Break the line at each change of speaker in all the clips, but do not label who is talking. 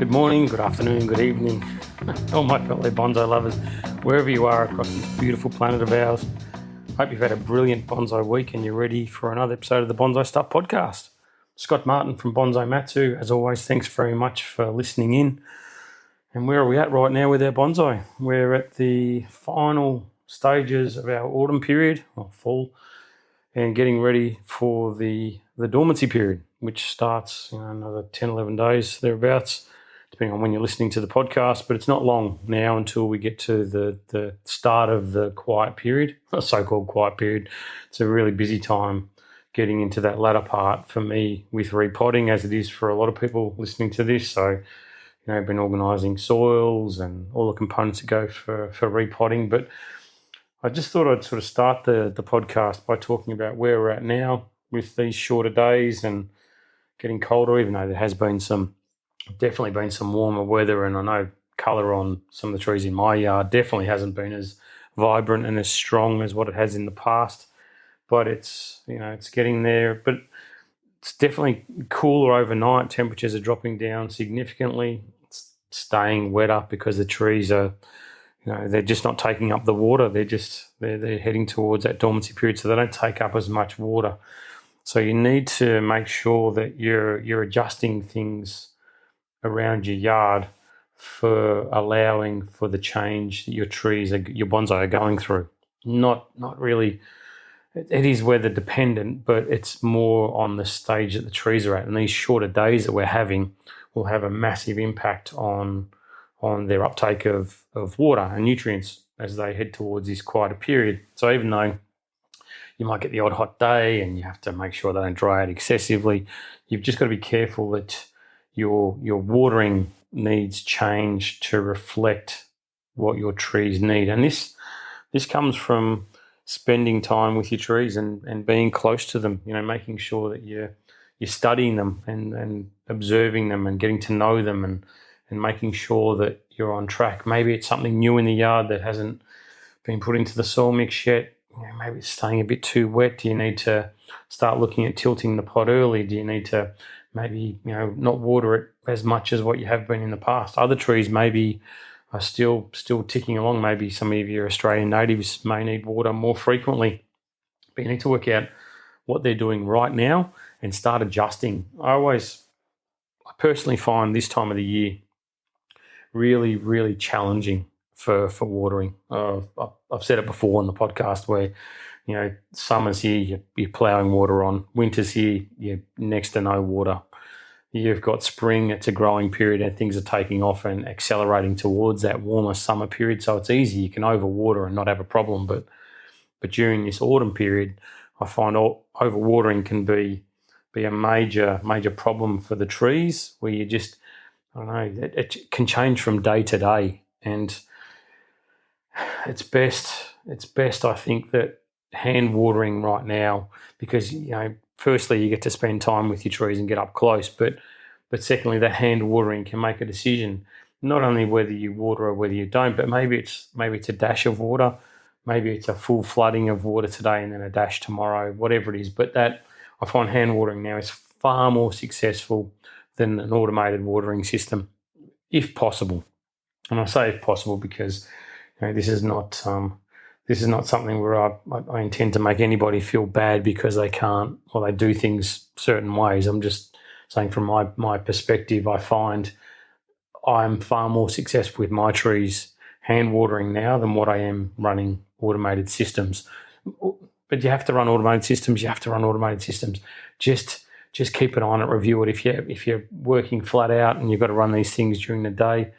Good morning, good afternoon, good evening, all my fellow bonsai lovers, wherever you are across this beautiful planet of ours. Hope you've had a brilliant bonsai week and you're ready for another episode of the Bonsai Stuff podcast. Scott Martin from Bonsai Matsu. As always, thanks very much for listening in. And where are we at right now with our bonsai? We're at the final stages of our autumn period, or fall, and getting ready for the dormancy period, which starts in another 10, 11 days, thereabouts, depending on when you're listening to the podcast. But it's not long now until we get to the start of the quiet period, a so-called quiet period. It's a really busy time getting into that latter part for me with repotting, as it is for a lot of people listening to this. So, I've been organising soils and all the components that go for repotting. But I just thought I'd sort of start the podcast by talking about where we're at now with these shorter days and getting colder, even though there has been definitely been some warmer weather, and I know colour on some of the trees in my yard definitely hasn't been as vibrant and as strong as what it has in the past. But it's getting there. But it's definitely cooler overnight. Temperatures are dropping down significantly. It's staying wetter because the trees are, they're just not taking up the water. They're heading towards that dormancy period, so they don't take up as much water. So you need to make sure that you're adjusting things around your yard for allowing for the change that your bonsai are going through. Not really. It is weather dependent, but it's more on the stage that the trees are at. And these shorter days that we're having will have a massive impact on their uptake of water and nutrients as they head towards this quieter period. So even though you might get the odd hot day and you have to make sure they don't dry out excessively, you've just got to be careful that your watering needs change to reflect what your trees need. And this comes from spending time with your trees and being close to them, making sure that you're studying them and observing them and getting to know them and making sure that you're on track. Maybe it's something new in the yard that hasn't been put into the soil mix yet. Maybe it's staying a bit too wet. Do you need to start looking at tilting the pot early? Do you need to maybe, not water it as much as what you have been in the past? Other trees maybe are still ticking along. Maybe some of your Australian natives may need water more frequently. But you need to work out what they're doing right now and start adjusting. I personally find this time of the year really, really challenging for watering. I've said it before on the podcast where, summer's here, you're ploughing water on. Winter's here, you're next to no water. You've got spring, it's a growing period and things are taking off and accelerating towards that warmer summer period. So it's easy, you can overwater and not have a problem. But during this autumn period, I find overwatering can be a major problem for the trees, where you just, it can change from day to day. And it's best, I think, that hand watering right now, because, firstly, you get to spend time with your trees and get up close, but secondly, that hand watering can make a decision, not only whether you water or whether you don't, but maybe it's a dash of water, maybe it's a full flooding of water today and then a dash tomorrow, whatever it is. But that, I find hand watering now is far more successful than an automated watering system, if possible. And I say if possible because this is not something where I intend to make anybody feel bad because they can't or they do things certain ways. I'm just saying from my perspective, I find I'm far more successful with my trees hand watering now than what I am running automated systems. But you have to run automated systems. Just keep an eye on it, review it. If you're working flat out and you've got to run these things during the day,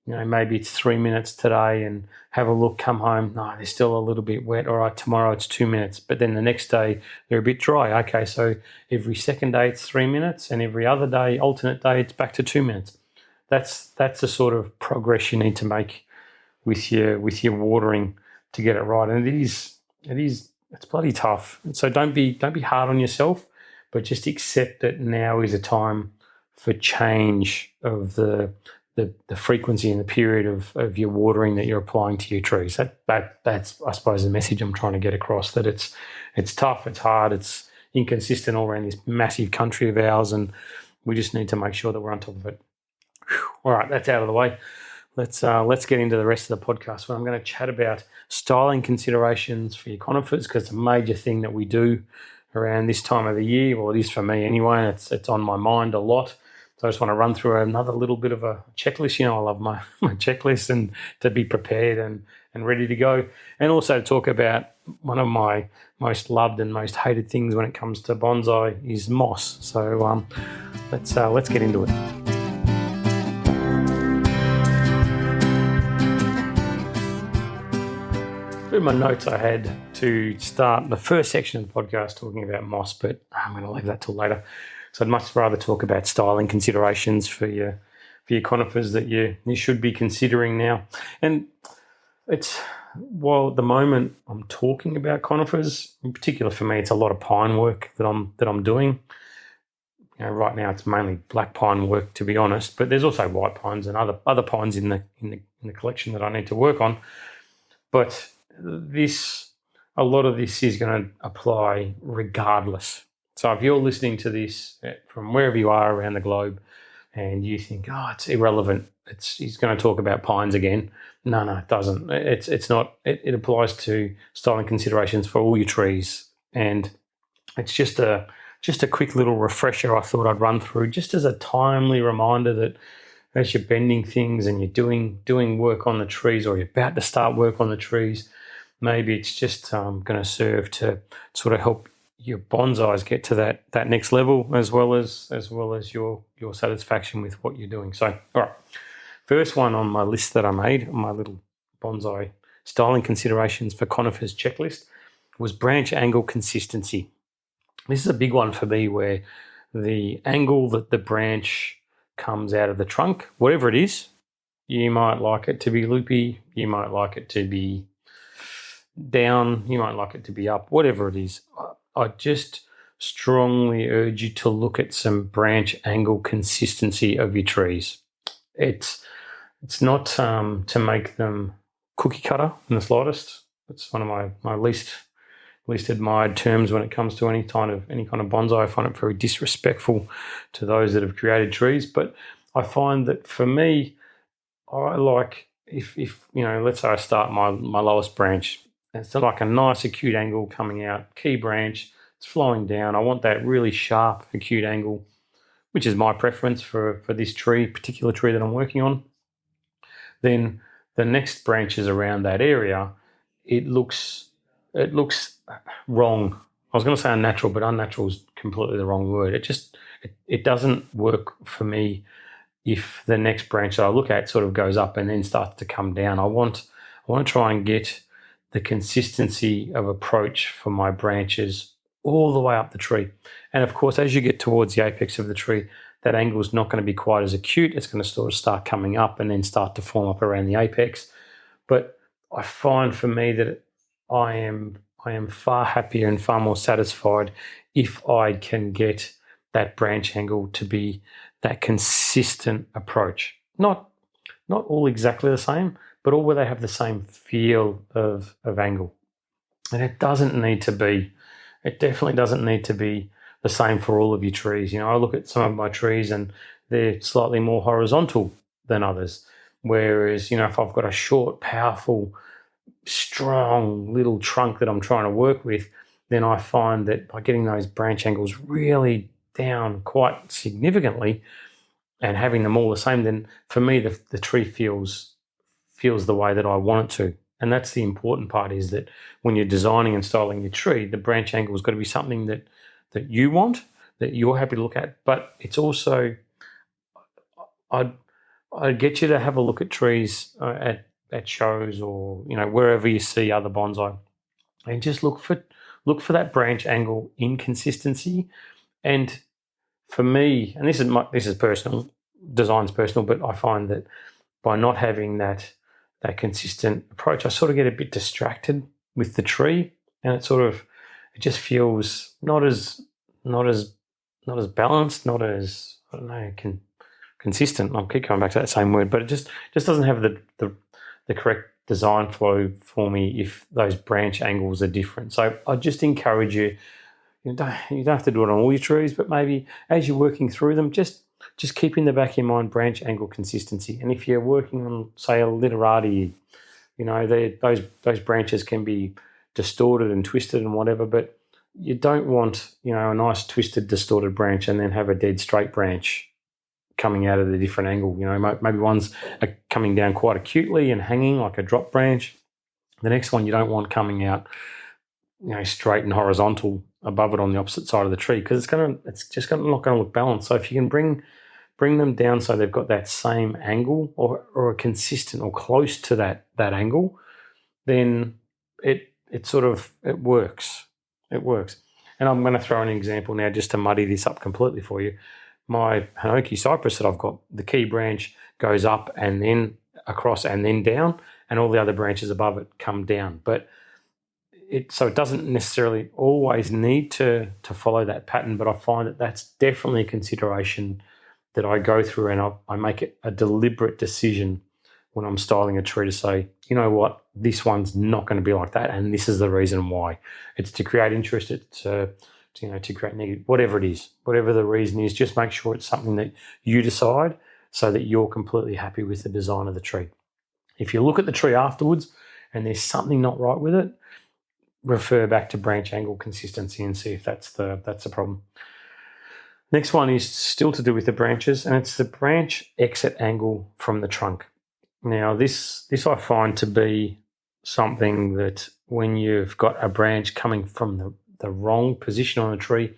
maybe it's 3 minutes today and have a look, come home, no, they're still a little bit wet. All right, tomorrow it's 2 minutes. But then the next day they're a bit dry. Okay, so every second day it's 3 minutes and every other day, alternate day, it's back to 2 minutes. That's the sort of progress you need to make with your watering to get it right. And it's bloody tough. And so don't be hard on yourself, but just accept that now is a time for change of the frequency and the period of your watering that you're applying to your trees. That's I suppose the message I'm trying to get across, that it's tough, it's hard, it's inconsistent all around this massive country of ours, and we just need to make sure that we're on top of it. All right, that's out of the way. Let's get into the rest of the podcast where I'm going to chat about styling considerations for your conifers, because it's a major thing that we do around this time of the year. Well, it is for me anyway. It's on my mind a lot. So I just want to run through another little bit of a checklist. You know, I love my checklist, and to be prepared and ready to go. And also to talk about one of my most loved and most hated things when it comes to bonsai is moss. So let's get into it. In my notes, I had to start the first section of the podcast talking about moss, but I'm going to leave that till later. So I'd much rather talk about styling considerations for your conifers that you should be considering now. And while at the moment I'm talking about conifers, in particular for me, it's a lot of pine work that I'm doing. You know, right now it's mainly black pine work, to be honest, but there's also white pines and other pines in the collection that I need to work on. But a lot of this is going to apply regardless. So if you're listening to this from wherever you are around the globe and you think, oh, it's irrelevant, he's going to talk about pines again. No, it doesn't. It's not. It applies to styling considerations for all your trees, and it's just a quick little refresher I thought I'd run through, just as a timely reminder that as you're bending things and you're doing work on the trees, or you're about to start work on the trees, maybe it's just going to serve to sort of help your bonsais get to that next level, as well as your satisfaction with what you're doing. So, all right, first one on my list that I made, on my little bonsai styling considerations for conifers checklist, was branch angle consistency. This is a big one for me, where the angle that the branch comes out of the trunk, whatever it is, you might like it to be loopy, you might like it to be down, you might like it to be up, whatever it is. I just strongly urge you to look at some branch angle consistency of your trees. It's not to make them cookie cutter in the slightest. It's one of my least admired terms when it comes to any kind of bonsai. I find it very disrespectful to those that have created trees. But I find that for me, I like if you know, let's say I start my lowest branch. It's like a nice acute angle coming out, key branch, it's flowing down. I want that really sharp acute angle, which is my preference for this particular tree that I'm working on. Then the next branches around that area, it looks wrong. I was going to say unnatural, but unnatural is completely the wrong word. It doesn't work for me if the next branch that I look at sort of goes up and then starts to come down. I want to try and get the consistency of approach for my branches all the way up the tree. And of course, as you get towards the apex of the tree, that angle is not going to be quite as acute. It's going to sort of start coming up and then start to form up around the apex. But I find for me that I am far happier and far more satisfied if I can get that branch angle to be that consistent approach. Not all exactly the same, but all where they have the same feel of angle. And it definitely doesn't need to be the same for all of your trees. You know, I look at some of my trees and they're slightly more horizontal than others. Whereas, you know, if I've got a short, powerful, strong little trunk that I'm trying to work with, then I find that by getting those branch angles really down quite significantly and having them all the same, then for me the tree feels the way that I want it to. And that's the important part, is that when you're designing and styling your tree, the branch angle has got to be something that you want, that you're happy to look at. But it's also, I'd get you to have a look at trees at shows, or, you know, wherever you see other bonsai, and just look for that branch angle inconsistency. And for me, and this is personal, design's personal, but I find that by not having that consistent approach, I sort of get a bit distracted with the tree, and it just feels not as balanced, not as, I don't know, consistent. I'll keep coming back to that same word, but it just doesn't have the correct design flow for me if those branch angles are different. So I just encourage you, you don't have to do it on all your trees, but maybe as you're working through them, just just keep in the back of your mind branch angle consistency. And if you're working on, say, a literati, those branches can be distorted and twisted and whatever, but you don't want, a nice twisted, distorted branch and then have a dead straight branch coming out at a different angle. Maybe ones are coming down quite acutely and hanging like a drop branch. The next one you don't want coming out, straight and horizontal above it on the opposite side of the tree, because it's just not going to look balanced. So if you can bring them down so they've got that same angle or a consistent or close to that angle, then it works. It works. And I'm going to throw an example now just to muddy this up completely for you. My Hinoki cypress that I've got, the key branch goes up and then across and then down, and all the other branches above it come down. But it doesn't necessarily always need to follow that pattern, but I find that that's definitely a consideration that I go through, and I make it a deliberate decision when I'm styling a tree to say, you know what, this one's not going to be like that, and this is the reason why. It's to create interest, it's to create negative, whatever it is, whatever the reason is, just make sure it's something that you decide so that you're completely happy with the design of the tree. If you look at the tree afterwards and there's something not right with it, refer back to branch angle consistency and see if that's the problem. Next one is still to do with the branches, and it's the branch exit angle from the trunk. Now, this I find to be something that when you've got a branch coming from the wrong position on a tree,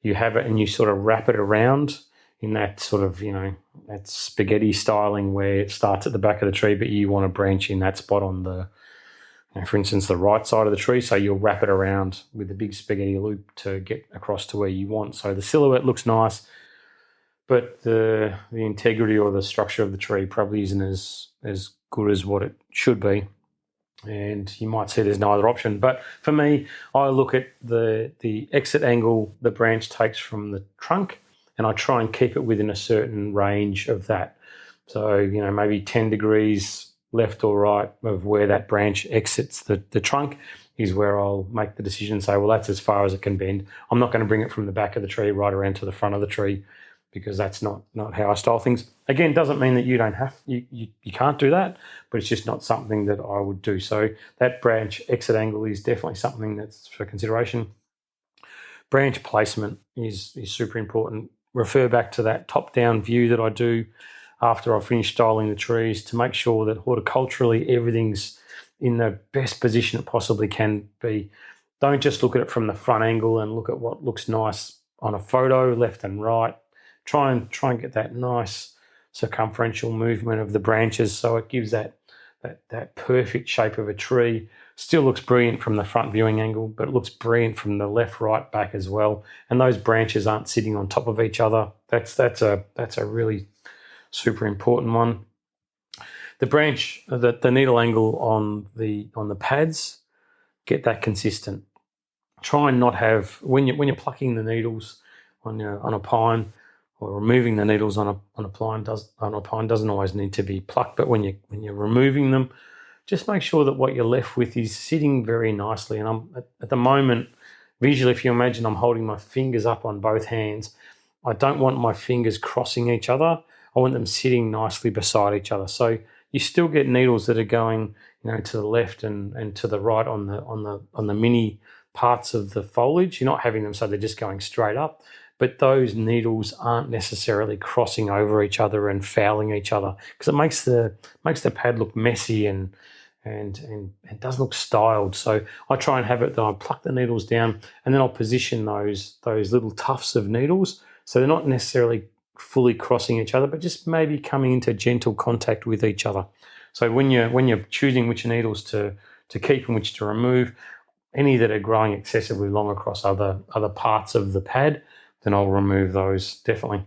you have it and you sort of wrap it around in that sort of, that spaghetti styling where it starts at the back of the tree, but you want to branch in that spot on the, for instance, the right side of the tree. So you'll wrap it around with a big spaghetti loop to get across to where you want. So the silhouette looks nice, but the integrity or the structure of the tree probably isn't as good as what it should be. And you might see there's no other option. But for me, I look at the exit angle the branch takes from the trunk, and I try and keep it within a certain range of that. So, maybe 10 degrees left or right of where that branch exits the trunk is where I'll make the decision and say, well, that's as far as it can bend. I'm not going to bring it from the back of the tree right around to the front of the tree, because that's not how I style things. Again, doesn't mean that you don't have you can't do that, but it's just not something that I would do. So that branch exit angle is definitely something that's for consideration. Branch placement is super important. Refer back to that top-down view that I do after I've finished styling the trees to make sure that horticulturally everything's in the best position it possibly can be. Don't just look at it from the front angle and look at what looks nice on a photo, left and right. Try and get that nice circumferential movement of the branches so it gives that perfect shape of a tree. Still looks brilliant from the front viewing angle, but it looks brilliant from the left, right, back as well. And those branches aren't sitting on top of each other. That's a really super important one. The branch, the needle angle on the pads, get that consistent. Try and not have when you're plucking the needles on a pine, or removing the needles on a pine doesn't always need to be plucked, but when you're removing them, just make sure that what you're left with is sitting very nicely. And I'm at the moment, visually, if you imagine I'm holding my fingers up on both hands, I don't want my fingers crossing each other. I want them sitting nicely beside each other. So you still get needles that are going, to the left and to the right on the mini parts of the foliage. You're not having them so they're just going straight up, but those needles aren't necessarily crossing over each other and fouling each other, because it makes the pad look messy and it doesn't look styled. So I try and have it that I pluck the needles down and then I'll position those little tufts of needles so they're not necessarily fully crossing each other, but just maybe coming into gentle contact with each other. So when you're choosing which needles to keep and which to remove, any that are growing excessively long across other parts of the pad, then I'll remove those definitely.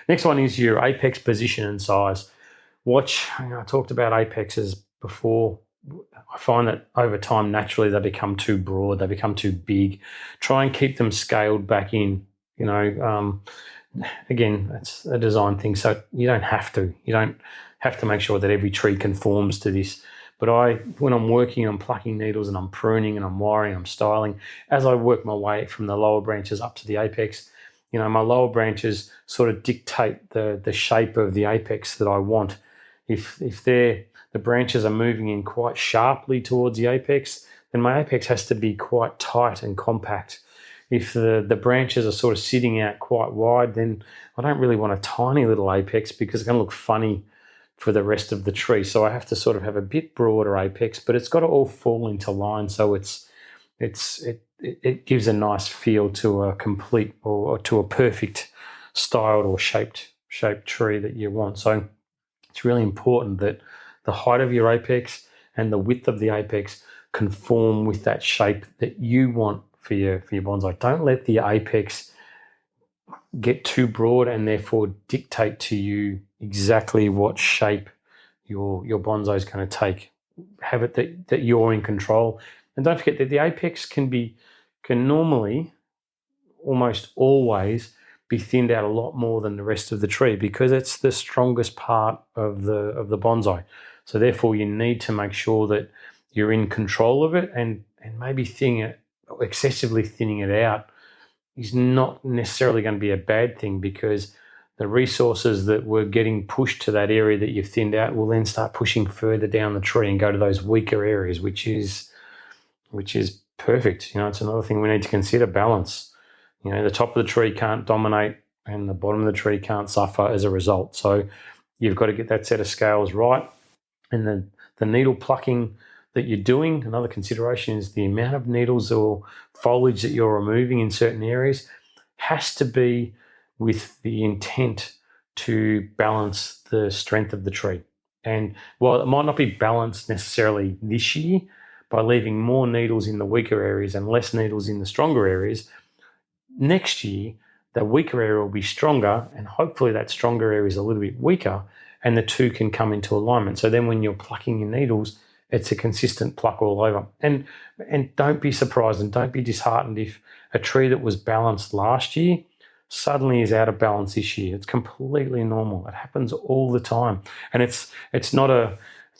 Next one is your apex position and size. I talked about apexes before. I find that over time, naturally, they become too broad, they become too big. Try and keep them scaled back in. Again, that's a design thing, so you don't have to. You don't have to make sure that every tree conforms to this. But when I'm working on plucking needles and I'm pruning and I'm wiring, I'm styling, as I work my way from the lower branches up to the apex, my lower branches sort of dictate the shape of the apex that I want. If the branches are moving in quite sharply towards the apex, then my apex has to be quite tight and compact. If the branches are sort of sitting out quite wide, then I don't really want a tiny little apex because it's going to look funny for the rest of the tree. So I have to sort of have a bit broader apex, but it's got to all fall into line so it gives a nice feel to a complete or to a perfect styled or shaped tree that you want. So it's really important that the height of your apex and the width of the apex conform with that shape that you want for your bonsai. Don't let the apex get too broad and therefore dictate to you exactly what shape your bonsai is going to take. Have it that you're in control. And don't forget that the apex can normally almost always be thinned out a lot more than the rest of the tree because it's the strongest part of the bonsai. So therefore you need to make sure that you're in control of it, and maybe excessively thinning it out is not necessarily going to be a bad thing, because the resources that were getting pushed to that area that you've thinned out will then start pushing further down the tree and go to those weaker areas, which is perfect. It's another thing we need to consider: balance. The top of the tree can't dominate and the bottom of the tree can't suffer as a result. So you've got to get that set of scales right. And the needle plucking that you're doing, another consideration is the amount of needles or foliage that you're removing in certain areas has to be with the intent to balance the strength of the tree. And while it might not be balanced necessarily this year, by leaving more needles in the weaker areas and less needles in the stronger areas, next year the weaker area will be stronger, and hopefully that stronger area is a little bit weaker, and the two can come into alignment. So then when you're plucking your needles, it's a consistent pluck all over. And don't be surprised and don't be disheartened if a tree that was balanced last year suddenly is out of balance this year. It's completely normal. It happens all the time. And it's not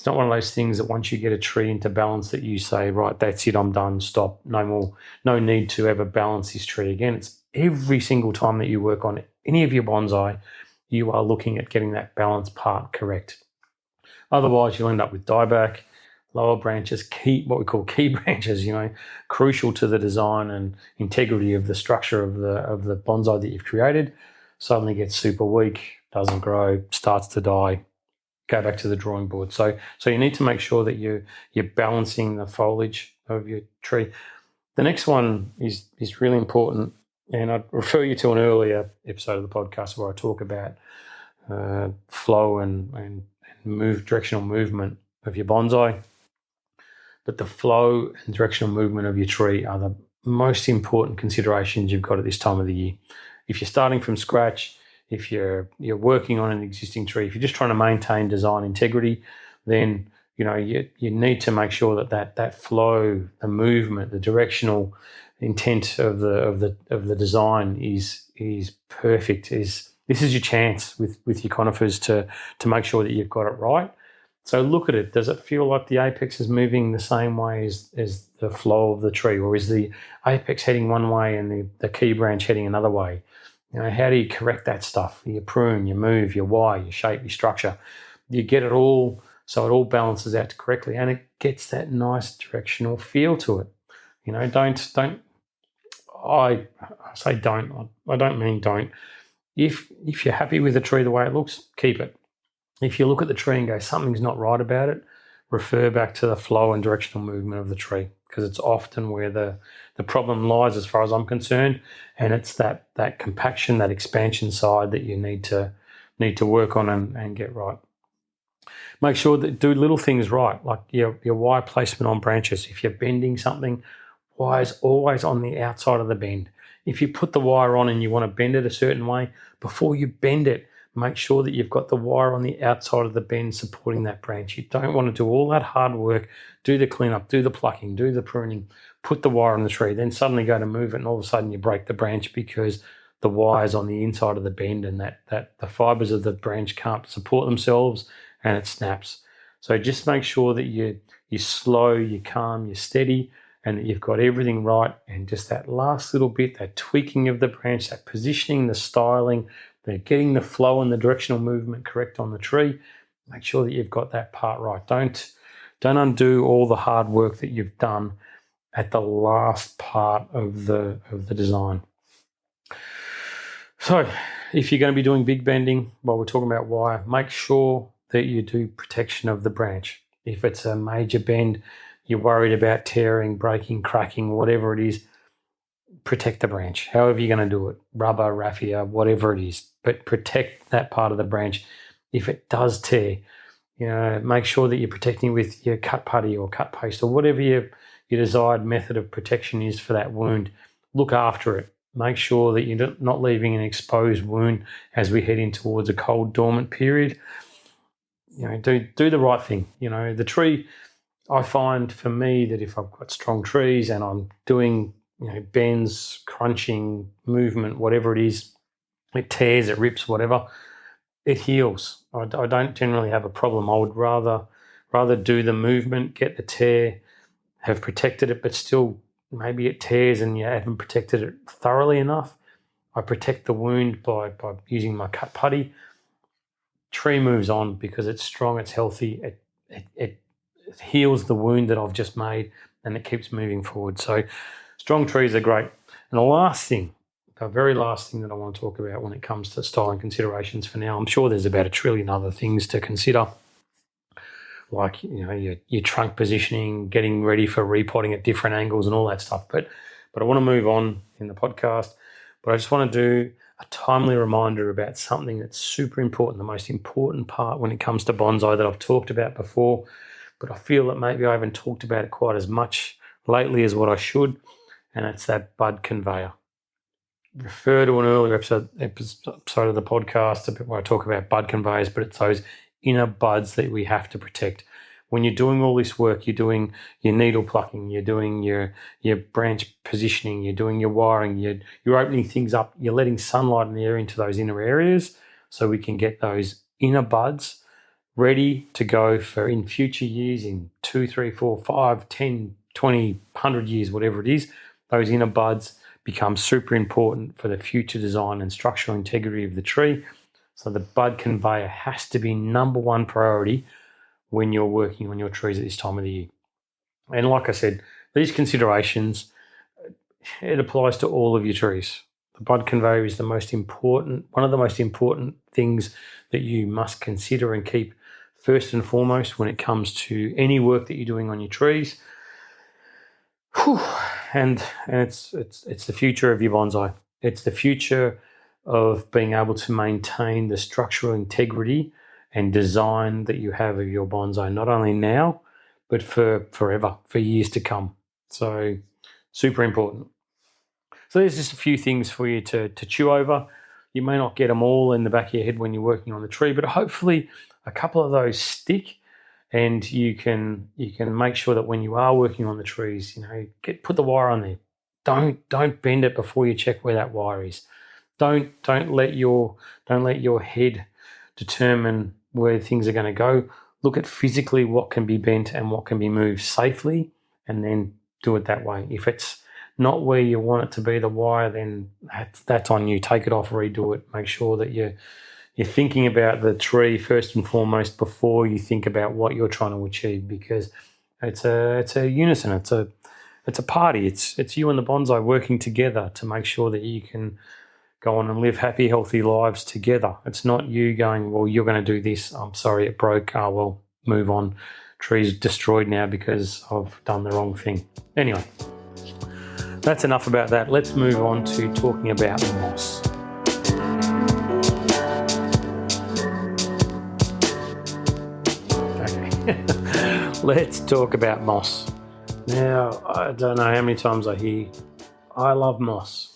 one of those things that once you get a tree into balance that you say, right, that's it, I'm done, stop, no more, no need to ever balance this tree again. It's every single time that you work on any of your bonsai, you are looking at getting that balance part correct. Otherwise, you'll end up with dieback, lower branches, what we call key branches, crucial to the design and integrity of the structure of the bonsai that you've created, suddenly gets super weak, doesn't grow, starts to die. Go back to the drawing board. So you need to make sure that you're balancing the foliage of your tree. The next one is really important, and I'd refer you to an earlier episode of the podcast where I talk about flow and directional movement of your bonsai. But the flow and directional movement of your tree are the most important considerations you've got at this time of the year. If you're starting from scratch, if you're working on an existing tree, if you're just trying to maintain design integrity, then you need to make sure that flow, the movement, the directional intent of the design is perfect. This is your chance with your conifers to make sure that you've got it right. So look at it. Does it feel like the apex is moving the same way as the flow of the tree, or is the apex heading one way and the key branch heading another way? How do you correct that stuff? You prune, you move, you wire, you shape, you structure. You get it all so it all balances out correctly, and it gets that nice directional feel to it. Don't. I say don't. I don't mean don't. If you're happy with the tree the way it looks, keep it. If you look at the tree and go, something's not right about it, refer back to the flow and directional movement of the tree, because it's often where the problem lies as far as I'm concerned, and it's that compaction, that expansion side that you need to work on and get right. Make sure that do little things right, like your wire placement on branches. If you're bending something, wire's always on the outside of the bend. If you put the wire on and you want to bend it a certain way, before you bend it, make sure that you've got the wire on the outside of the bend supporting that branch. You don't want to do all that hard work, do the cleanup, do the plucking, do the pruning, put the wire on the tree, then suddenly go to move it and all of a sudden you break the branch because the wire's on the inside of the bend and that the fibers of the branch can't support themselves and it snaps. So just make sure that you're slow, you're calm, you're steady, and that you've got everything right, and just that last little bit, that tweaking of the branch, that positioning, the styling, the getting the flow and the directional movement correct on the tree, make sure that you've got that part right. Don't undo all the hard work that you've done at the last part of the design. So if you're going to be doing big bending while we're talking about wire, make sure that you do protection of the branch. If it's a major bend, you're worried about tearing, breaking, cracking, whatever it is, protect the branch. However you're going to do it, rubber, raffia, whatever it is, but protect that part of the branch. If it does tear, make sure that you're protecting with your cut putty or cut paste or whatever your desired method of protection is for that wound. Look after it. Make sure that you're not leaving an exposed wound as we head in towards a cold, dormant period. Do the right thing. The tree, I find for me that if I've got strong trees and I'm doing, bends, crunching, movement, whatever it is, it tears, it rips, whatever, it heals. I don't generally have a problem. I would rather do the movement, get the tear, have protected it, but still maybe it tears and you haven't protected it thoroughly enough. I protect the wound by using my cut putty. Tree moves on because it's strong, it's healthy, it heals the wound that I've just made, and it keeps moving forward. So strong trees are great. And the very last thing that I want to talk about when it comes to styling considerations for now, I'm sure there's about a trillion other things to consider, like your trunk positioning, getting ready for repotting at different angles and all that stuff. But I want to move on in the podcast. But I just want to do a timely reminder about something that's super important, the most important part when it comes to bonsai that I've talked about before, but I feel that maybe I haven't talked about it quite as much lately as what I should, and it's that bud conveyor. Refer to an earlier episode of the podcast where I talk about bud conveyors, but it's those inner buds that we have to protect. When you're doing all this work, you're doing your needle plucking, you're doing your branch positioning, you're doing your wiring, you're opening things up, you're letting sunlight and air into those inner areas so we can get those inner buds ready to go for in future years, in 2, 3, 4, 5, 10, 20, 100 years, whatever it is. Those inner buds become super important for the future design and structural integrity of the tree. So the bud conveyor has to be number one priority when you're working on your trees at this time of the year. And like I said, these considerations, it applies to all of your trees. The bud conveyor is one of the most important things that you must consider and keep first and foremost when it comes to any work that you're doing on your trees. And it's the future of your bonsai. It's the future of being able to maintain the structural integrity and design that you have of your bonsai, not only now, but for forever, for years to come. So super important. So there's just a few things for you to chew over. You may not get them all in the back of your head when you're working on the tree, but hopefully a couple of those stick, and you can make sure that when you are working on the trees, put the wire on there. Don't bend it before you check where that wire is. Don't let your head determine where things are going to go. Look at physically what can be bent and what can be moved safely, and then do it that way. If it's not where you want it to be, the wire, then that's on you. Take it off, redo it. Make sure that you're thinking about the tree first and foremost before you think about what you're trying to achieve, because it's a unison. It's a party. It's you and the bonsai working together to make sure that you can go on and live happy, healthy lives together. It's not you going, well, you're going to do this. I'm sorry, it broke. Oh, well, move on. Tree's destroyed now because I've done the wrong thing. Anyway, that's enough about that. Let's move on to talking about moss. Okay, let's talk about moss. Now, I don't know how many times I hear, I love moss.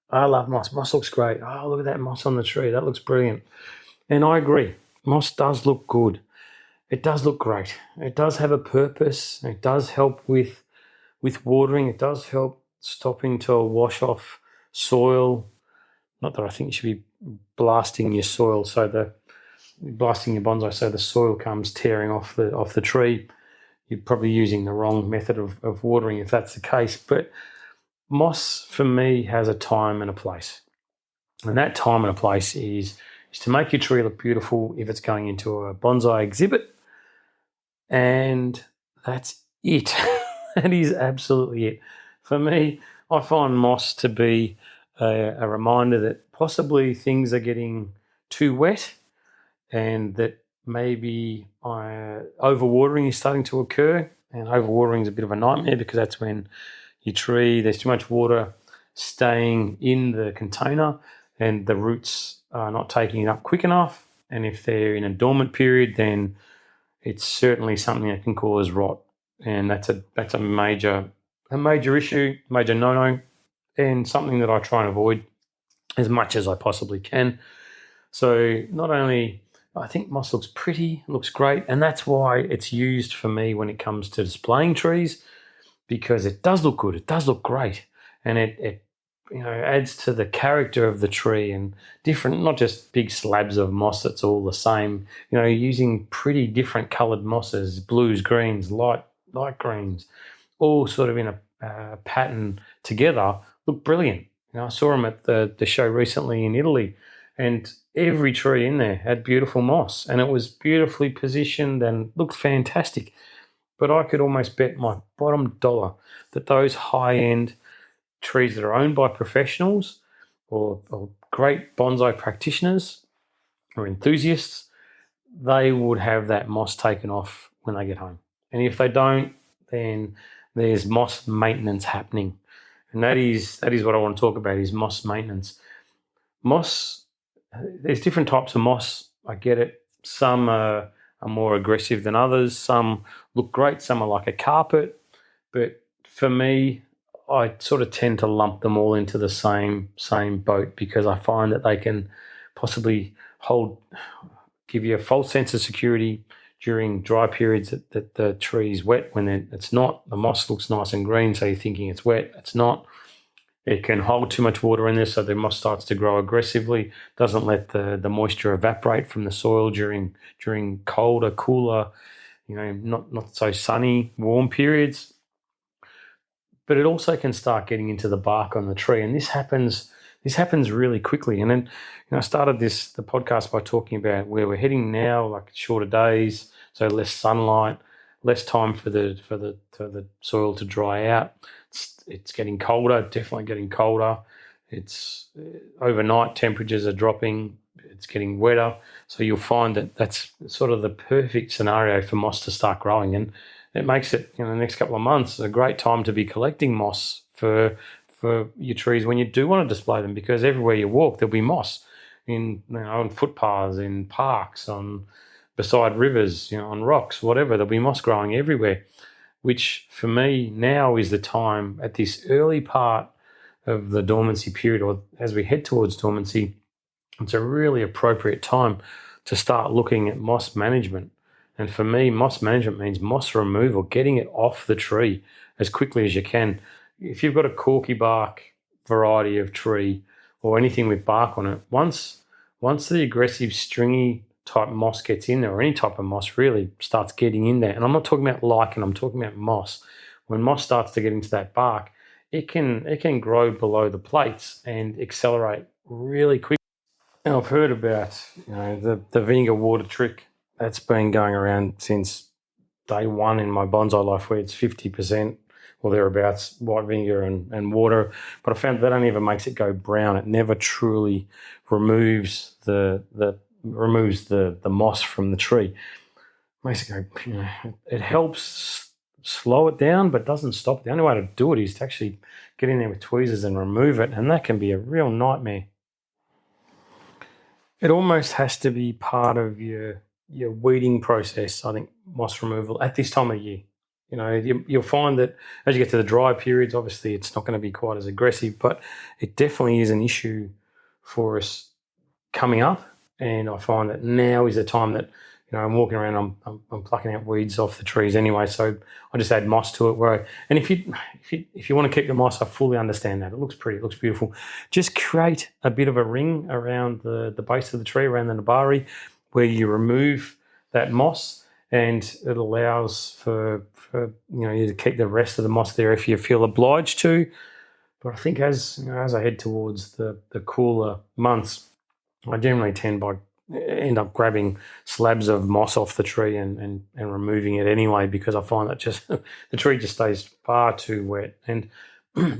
I love moss. Moss looks great. Oh, look at that moss on the tree. That looks brilliant. And I agree. Moss does look good. It does look great. It does have a purpose. It does help with watering. It does help stopping to wash off soil. Not that I think you should be blasting your soil, blasting your bonsai so the soil comes tearing off the tree. you're probably using the wrong method of watering if that's the case. But moss, for me, has a time and a place. And that time and a place is to make your tree look beautiful if it's going into a bonsai exhibit. And that's it. That is absolutely it. For me, I find moss to be a reminder that possibly things are getting too wet and that maybe overwatering is starting to occur. And overwatering is a bit of a nightmare because that's when your tree, there's too much water staying in the container and the roots are not taking it up quick enough. And if they're in a dormant period, then it's certainly something that can cause rot. And that's a major issue, major no-no, and something that I try and avoid as much as I possibly can. So not only I think moss looks pretty, looks great, and that's why it's used for me when it comes to displaying trees, because it does look good, it does look great, and it adds to the character of the tree and different, not just big slabs of moss that's all the same. Using pretty different coloured mosses, blues, greens, light greens, all sort of in a pattern together, look brilliant. I saw them at the show recently in Italy, and every tree in there had beautiful moss, and it was beautifully positioned and looked fantastic. But I could almost bet my bottom dollar that those high-end trees that are owned by professionals or great bonsai practitioners or enthusiasts, they would have that moss taken off when they get home. And if they don't, then there's moss maintenance happening. And that is what I want to talk about, is moss maintenance. Moss, there's different types of moss. I get it. Some are more aggressive than others. Some look great. Some are like a carpet. But for me, I sort of tend to lump them all into the same boat, because I find that they can possibly give you a false sense of security during dry periods that the tree is wet when it's not. The moss looks nice and green, so you're thinking it's wet. It's not. It can hold too much water in there, so the moss starts to grow aggressively, doesn't let the moisture evaporate from the soil during colder, cooler, not so sunny, warm periods. But it also can start getting into the bark on the tree, and this happens really quickly. And then I started the podcast by talking about where we're heading now, like shorter days, so less sunlight, less time for the soil to dry out. It's getting colder, definitely getting colder. It's overnight temperatures are dropping. It's getting wetter, so you'll find that that's sort of the perfect scenario for moss to start growing, and it makes it, the next couple of months, a great time to be collecting moss for your trees when you do want to display them, because everywhere you walk there'll be moss on footpaths, in parks, beside rivers, on rocks, whatever. There'll be moss growing everywhere, which for me now is the time at this early part of the dormancy period, or as we head towards dormancy. It's a really appropriate time to start looking at moss management. And for me, moss management means moss removal, getting it off the tree as quickly as you can. If you've got a corky bark variety of tree or anything with bark on it, once the aggressive stringy type moss gets in there, or any type of moss really starts getting in there, and I'm not talking about lichen, I'm talking about moss. When moss starts to get into that bark, it can grow below the plates and accelerate really quick. Now, I've heard about the vinegar water trick that's been going around since day one in my bonsai life, where it's 50% or thereabouts white vinegar and water. But I found that only ever makes it go brown. It never truly removes the moss from the tree. Makes it go. It helps slow it down, but doesn't stop. The only way to do it is to actually get in there with tweezers and remove it, and that can be a real nightmare. It almost has to be part of your weeding process, I think, moss removal at this time of year. You'll find that as you get to the dry periods, obviously it's not going to be quite as aggressive, but it definitely is an issue for us coming up. And I find that now is the time that I'm walking around, I'm plucking out weeds off the trees anyway, so I just add moss to it. And if you want to keep the moss, I fully understand that. It looks pretty, it looks beautiful. Just create a bit of a ring around the base of the tree, around the nabari, where you remove that moss, and it allows for you to keep the rest of the moss there if you feel obliged to. But I think as I head towards the cooler months, I generally end up grabbing slabs of moss off the tree and removing it anyway, because I find that just the tree just stays far too wet. And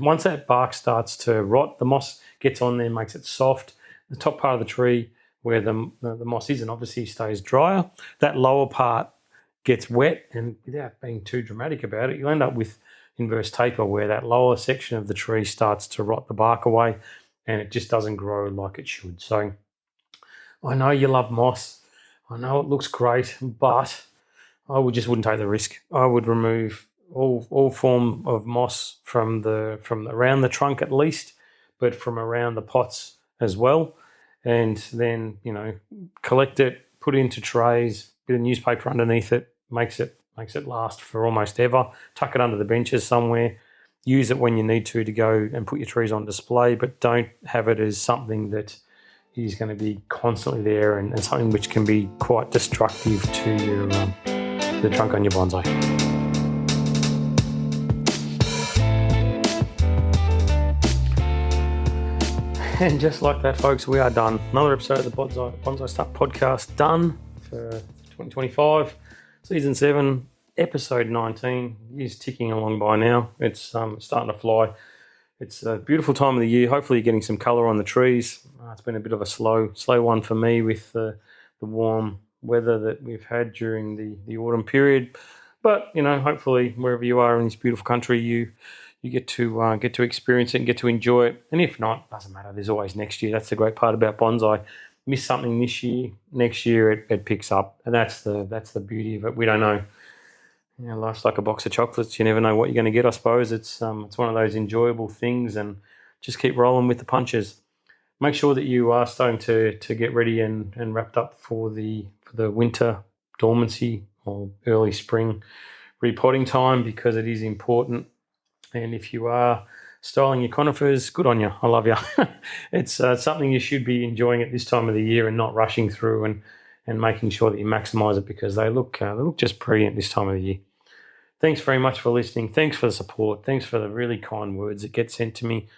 once that bark starts to rot, the moss gets on there, makes it soft. The top part of the tree where the moss isn't obviously stays drier. That lower part gets wet, and without being too dramatic about it, you'll end up with inverse taper, where that lower section of the tree starts to rot the bark away and it just doesn't grow like it should. So I know you love moss. I know it looks great, but I wouldn't take the risk. I would remove all form of moss from around the trunk at least, but from around the pots as well. And then, collect it, put it into trays, bit of newspaper underneath it, makes it last for almost ever. Tuck it under the benches somewhere. Use it when you need to go and put your trees on display, but don't have it as something that is going to be constantly there and something which can be quite destructive to the trunk on your bonsai. And just like that, folks, we are done. Another episode of the Bonsai Stuff podcast done for 2025, season 7, episode 19. Is ticking along by now. It's starting to fly. It's a beautiful time of the year. Hopefully you're getting some colour on the trees. It's been a bit of a slow one for me with the warm weather that we've had during the autumn period. But, hopefully wherever you are in this beautiful country, you get to experience it and get to enjoy it. And if not, doesn't matter. There's always next year. That's the great part about bonsai. Miss something this year, next year it picks up, and that's the beauty of it. We don't know. Life's like a box of chocolates. You never know what you're going to get. I suppose it's one of those enjoyable things, and just keep rolling with the punches. Make sure that you are starting to get ready and wrapped up for the winter dormancy or early spring repotting time, because it is important. And if you are styling your conifers, good on you. I love you. It's something you should be enjoying at this time of the year and not rushing through and making sure that you maximise it, because they look just brilliant this time of the year. Thanks very much for listening. Thanks for the support. Thanks for the really kind words that get sent to me.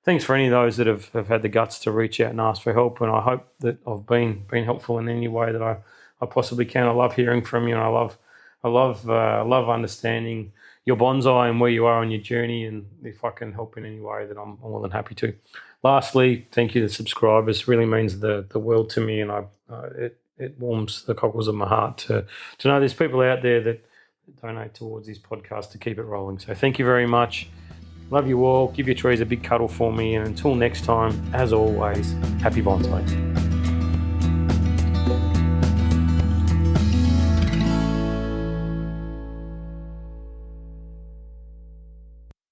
Thanks for any of those that have had the guts to reach out and ask for help. And I hope that I've been helpful in any way that I possibly can. I love hearing from you, and I love understanding your bonsai and where you are on your journey. And if I can help in any way, then I'm more than happy to. Lastly, thank you to subscribers. It really means the world to me, and it warms the cockles of my heart to know there's people out there that donate towards this podcast to keep it rolling. So thank you very much. Love you all. Give your trees a big cuddle for me. And until next time, as always, happy bonsai.